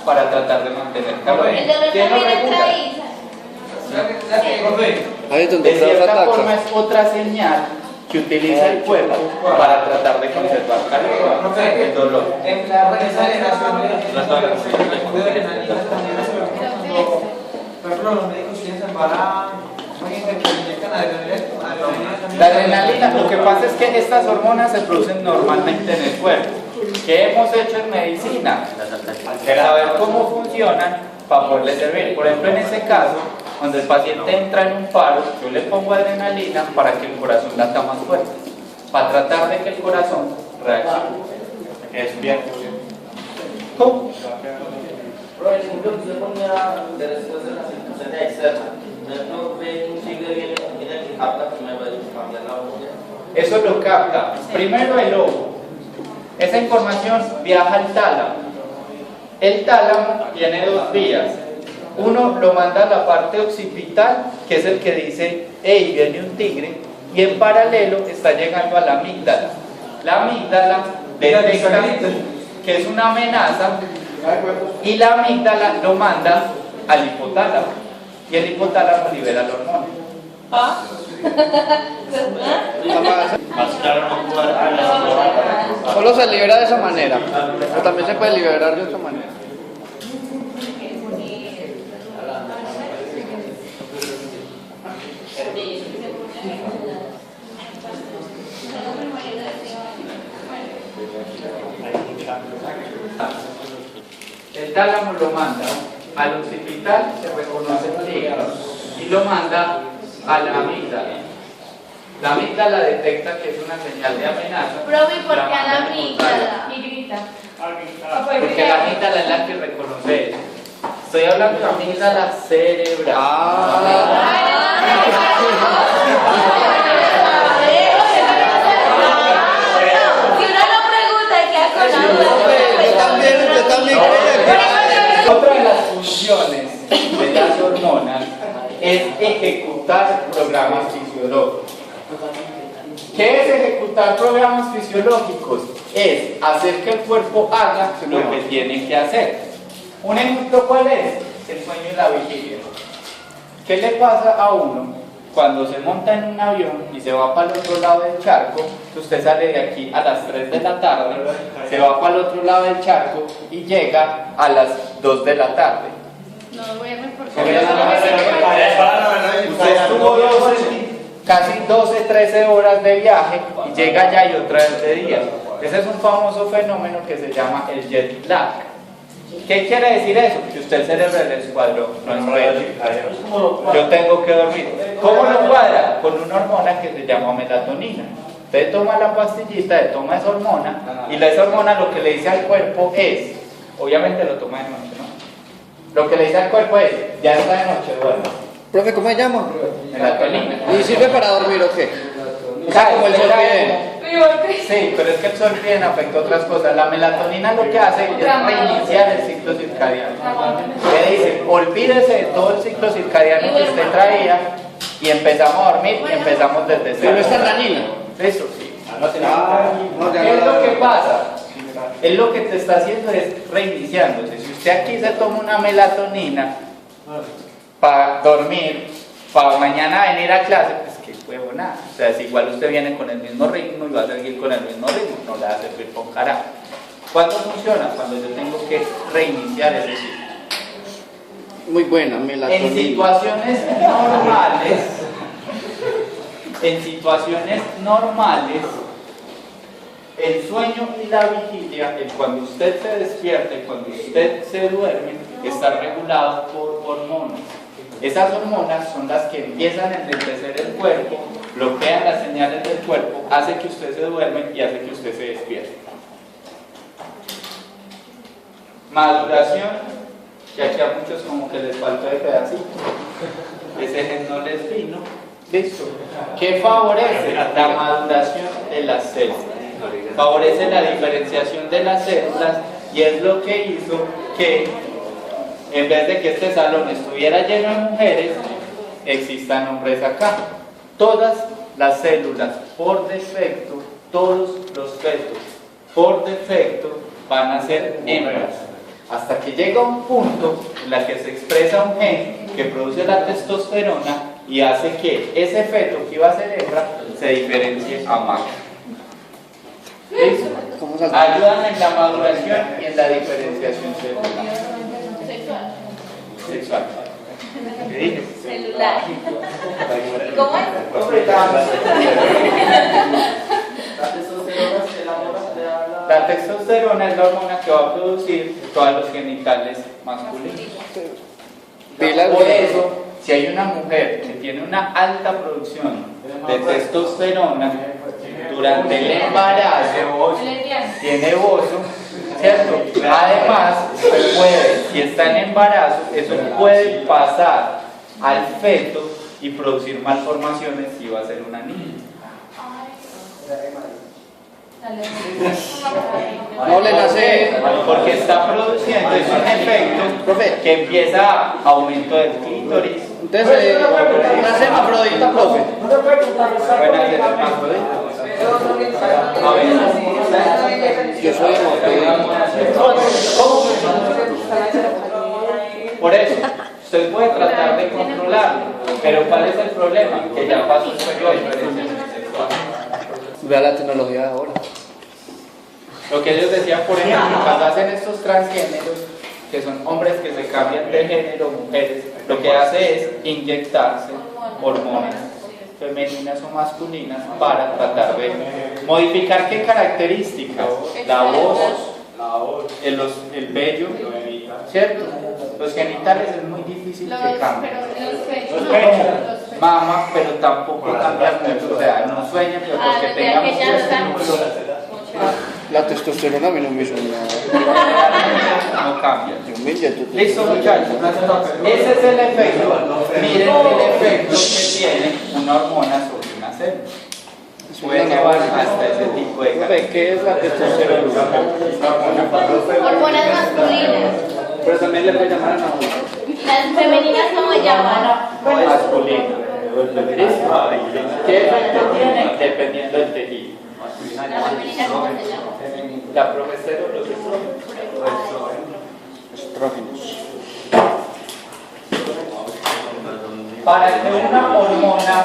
para tratar de mantener calor. El dolor también entra ahí. De cierta forma es otra señal que utiliza el cuerpo para tratar de conservar calor. El dolor. En la regeneración de adrenalina por ejemplo, los médicos tienen separada, imagínate que inyectan adrenalina. La adrenalina, lo que pasa es que estas hormonas se producen normalmente en el cuerpo. ¿Qué hemos hecho en medicina? Saber cómo funcionan para poderle servir. Por ejemplo, en ese caso, cuando el paciente entra en un paro, yo le pongo adrenalina para que el corazón lata más fuerte, para tratar de que el corazón reaccione. Es bien. ¿Cómo? Pero el ejemplo que usted ponía de después de la circunstancia externa, no ve un siglo viene que capta primero de cambiar la hormona. Eso lo capta. Primero el ojo. Esa información viaja al tálamo. El tálamo tiene dos vías. Uno lo manda a la parte occipital, que es el que dice, hey, viene un tigre, y en paralelo está llegando a la amígdala. La amígdala detecta que es una amenaza y la amígdala lo manda al hipotálamo y el hipotálamo libera la hormona. Solo se libera de esa manera, pero también se puede liberar de otra manera. El tálamo lo manda al occipital, se reconoce el tigre, y lo manda a la amígdala. La amígdala detecta que es una señal de amenaza. Profe, ¿por qué a la amígdala? Y grita. Porque la amígdala es la que reconoce eso. Estoy hablando de amígdala cerebral. Si uno no pregunta, queda con la duda. Yo también creo. Otra de las funciones de las hormonas es ejecutar programas fisiológicos. ¿Qué es ejecutar programas fisiológicos? Es hacer que el cuerpo haga lo que tiene que hacer. Un ejemplo, ¿cuál es? El sueño y la vigilia. ¿Qué le pasa a uno cuando se monta en un avión y se va para el otro lado del charco? Usted sale de aquí a las 3 de la tarde, se va para el otro lado del charco y llega a las 2 de la tarde. No, duerme porque Usted estuvo casi 12, 13 horas de viaje y llega ya y otra vez de día. Ese es un famoso fenómeno que se llama el jet lag. ¿Qué quiere decir eso? Que usted el cerebro del escuadrón no es real. Yo tengo que dormir. ¿Cómo lo cuadra? Con una hormona que se llama melatonina. Usted toma la pastillita, le toma esa hormona y esa hormona lo que le dice al cuerpo es, obviamente lo toma de noche, ¿no? Lo que le dice al cuerpo es, ya está de noche, duerme. Profe, ¿cómo se llama? Melatonina. ¿Y sirve para dormir o qué? Como el Solpiden. Sí, pero es que el Solpiden afecta otras cosas. La melatonina lo que hace es reiniciar el ciclo circadiano. Le dice, olvídese de todo el ciclo circadiano que usted traía y empezamos a dormir y empezamos desde cero. Pero esta ranina. Eso sí. ¿Qué es lo que pasa? Él lo que te está haciendo es reiniciándose. Si usted aquí se toma una melatonina para dormir, para mañana venir a clase, pues qué huevona. O sea, si igual usted viene con el mismo ritmo y va a seguir con el mismo ritmo, no le va a servir con carajo. ¿Cuándo funciona? Cuando yo tengo que reiniciar ese ciclo. Muy buena, melatonina. En situaciones normales, el sueño y la vigilia, cuando usted se despierta y cuando usted se duerme, está regulado por hormonas. Esas hormonas son las que empiezan a enlentecer el cuerpo, bloquean las señales del cuerpo, hace que usted se duerme y hace que usted se despierte. maduración, que aquí a muchos como que les faltó de pedacito, ese gen no les vino, listo. ¿Qué favorece? La maduración de las células, favorece la diferenciación de las células y es lo que hizo que en vez de que este salón estuviera lleno de mujeres, existan hombres acá. Todas las células por defecto, todos los fetos por defecto van a ser hembras, hasta que llega un punto en el que se expresa un gen que produce la testosterona y hace que ese feto que iba a ser hembra se diferencie a macho. ¿Listo? Ayudan en la maduración y en la diferenciación celular. Sexual. ¿Qué dije? Celular. ¿Cómo es? La testosterona es la hormona que va a producir todos los genitales masculinos. Por eso, si hay una mujer que tiene una alta producción de testosterona durante el embarazo, tiene bozo, ¿cierto? Además, si está en embarazo, eso puede pasar al feto y producir malformaciones si va a ser una niña. No le nace. Porque está produciendo, es un efecto que empieza a aumento del clítoris. Entonces, nace hermafrodita, profe. Pueden hacer hermafrodita. A ver, Yo soy hermafrodita. por eso, usted puede tratar de controlarlo, pero ¿cuál es el problema? Que ya pasó el periodo de diferenciación sexual. Vea la tecnología de ahora. Lo que ellos decían, por ejemplo, cuando hacen estos transgéneros, que son hombres que se cambian de género, mujeres, lo que hace es inyectarse hormonas femeninas o masculinas para tratar de modificar qué características, la voz, el vello, ¿cierto? Los genitales es muy difícil que cambien. Mama, pero tampoco cambian mucho, o sea, no sueñan porque tengamos La testosterona a mí no me hizo nada. no cambian. Yo me inyecto. Listo, muchachos. Ese es el efecto. Miren el efecto que tiene una hormona sobre una célula. Puede llevar hasta ese tipo de Profe, ¿qué es la testosterona? Hormonas masculinas. Pero también le puede llamar a la mujer. Las femeninas, ¿cómo se llaman? masculina. ¿Qué efecto tiene? Dependiendo del tejido. La femenina, ¿cómo se llama? La progesterona, los Estrógenos. Para que una hormona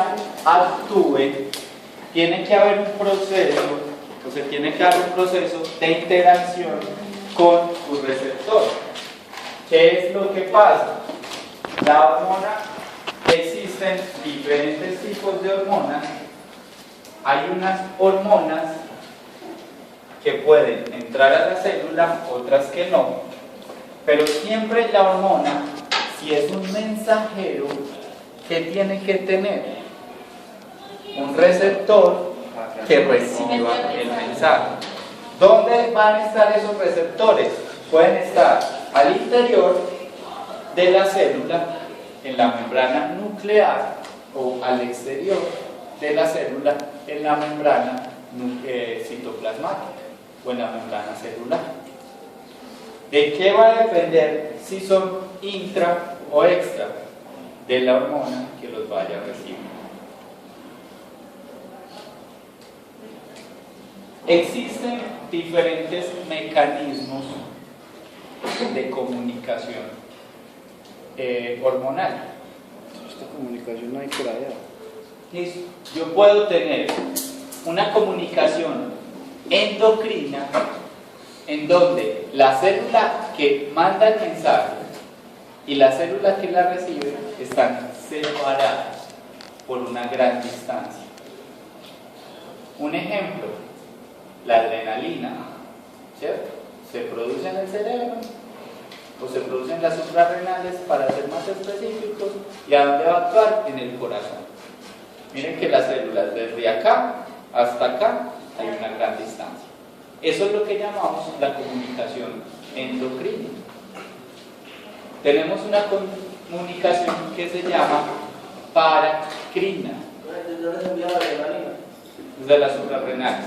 actúe, tiene que haber un proceso, o sea, tiene que haber un proceso de interacción con tu receptor. ¿Qué es lo que pasa? La hormona, existen diferentes tipos de hormonas. Hay unas hormonas que pueden entrar a la célula, otras que no, pero siempre la hormona, si es un mensajero, ¿qué tiene que tener? Un receptor que reciba el mensaje. ¿Dónde van a estar esos receptores? Pueden estar al interior de la célula, en la membrana nuclear, o al exterior de la célula, en la membrana citoplasmática o en la membrana celular. ¿De qué va a depender si son intra o extra? De la hormona que los vaya a recibir. Existen diferentes mecanismos de comunicación hormonal. Esta comunicación no hay por allá. Listo. Yo puedo tener una comunicación endocrina en donde la célula que manda el mensaje y la célula que la recibe están separadas por una gran distancia. Un ejemplo, la adrenalina, ¿cierto? Se produce en el cerebro o se produce en las suprarrenales, para ser más específicos, y ¿a dónde va a actuar? En el corazón. Miren que las células desde acá hasta acá hay una gran distancia. Eso es lo que llamamos la comunicación endocrina. tenemos una comunicación que se llama paracrina. De las suprarrenales.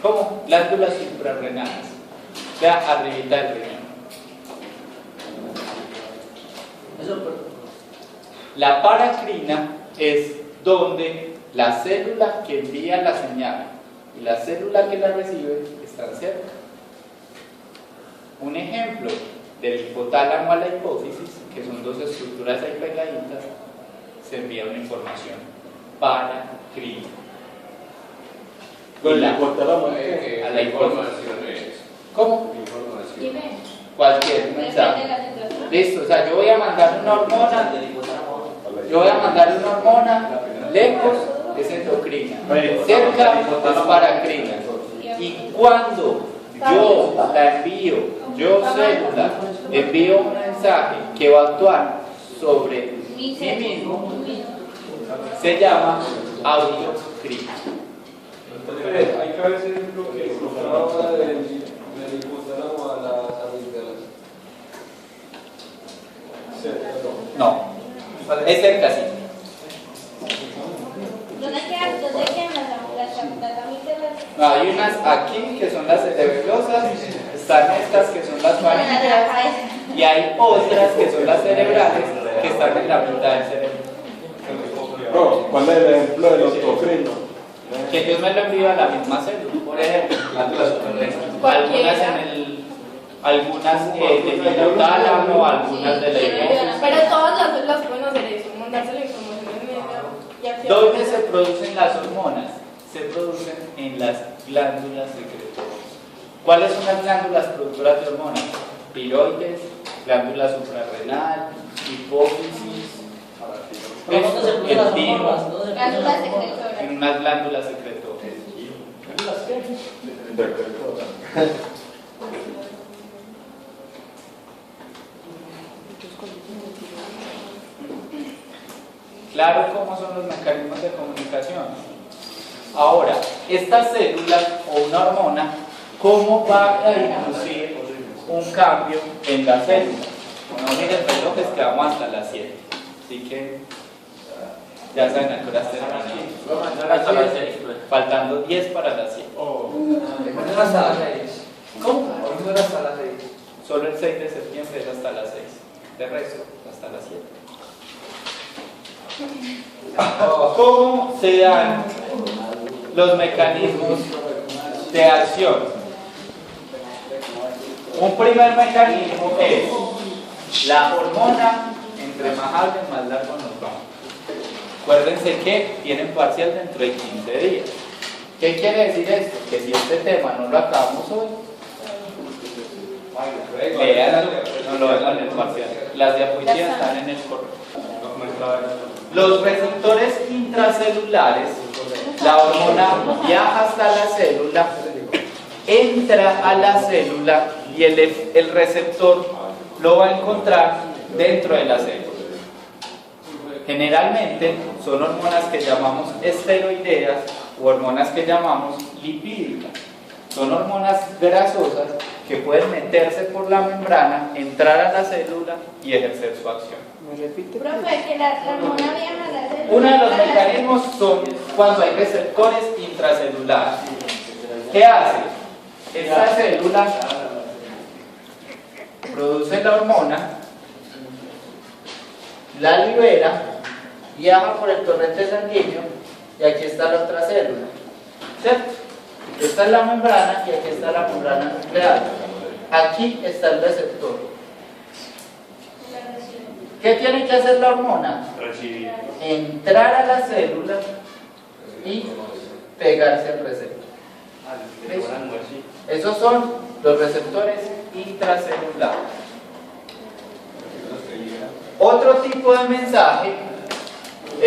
¿Cómo? Glándulas suprarrenales. O sea, arribita del riñón. La paracrina es donde la célula que envía la señal y la célula que la recibe están cerca. Un ejemplo del hipotálamo a la hipófisis, que son dos estructuras ahí pegaditas, se envía una información paracrina. Con el hipotálamo a la hipófisis. ¿Cómo? Cualquier mensaje. Listo, o sea, yo voy a mandar una hormona, lejos es endocrina, cerca es paracrina. Y cuando yo la envío, yo célula, envío un mensaje que va a actuar sobre mí mismo, se llama autocrina. Entonces, hay que ver ese ejemplo que hablaba del hipotálamo a las amígdalas. No, es cerca, sí. ¿Dónde quedan las amígdalas? Hay unas aquí que son las cerebelosas, están estas que son las manillas y hay otras que son las cerebrales que están en la mitad del cerebro. No, ¿cuál es el ejemplo del autocrino? Que Dios me lo envía a la misma célula. Por ejemplo, algunas del hipotálamo, algunas de la hipófisis. Pero todas las células pueden hacer eso, mandarse la información en medio. ¿Dónde se producen las hormonas? Se producen en las glándulas secretoras. ¿Cuáles son las glándulas productoras de hormonas? Tiroides, glándula suprarrenal, hipófisis, el timo, Glándulas secretoras. en unas glándulas secretoras. Claro, ¿cómo son los mecanismos de comunicación? Ahora, esta célula o una hormona, ¿cómo va a inducir un cambio en la célula? Bueno, miren el reloj, es que vamos hasta las 7. Así que ya saben a qué horas terminan. Faltando 10 para las 7. Hasta las 6. ¿Cómo? Hasta las 6. Solo el 6 de septiembre es hasta las 6. De resto, hasta las 7. ¿Cómo se dan los mecanismos de acción? Un primer mecanismo es la hormona, entre más hablen, más largo nos vamos. Acuérdense que tienen parcial dentro de 15 días. ¿Qué quiere decir esto? Que si este tema no lo acabamos hoy, leanlo, no lo vean en el parcial. Las diapositivas están en el correo. Los receptores intracelulares, la hormona viaja hasta la célula, entra a la célula y el receptor lo va a encontrar dentro de la célula. Generalmente son hormonas que llamamos esteroideas o hormonas que llamamos lipídicas. Son hormonas grasosas que pueden meterse por la membrana, entrar a la célula y ejercer su acción. Profe, que la hormona viaja a la célula. Uno de los mecanismos son cuando hay receptores intracelulares. ¿Qué hace? Esta célula produce la hormona, la libera, viaja por el torrente sanguíneo y aquí está la otra célula. ¿Cierto? Esta es la membrana y aquí está la membrana nuclear. Aquí está el receptor. ¿Qué tiene que hacer la hormona? Recibir. Entrar a la célula y pegarse al receptor. Esos son los receptores intracelulares. Otro tipo de mensaje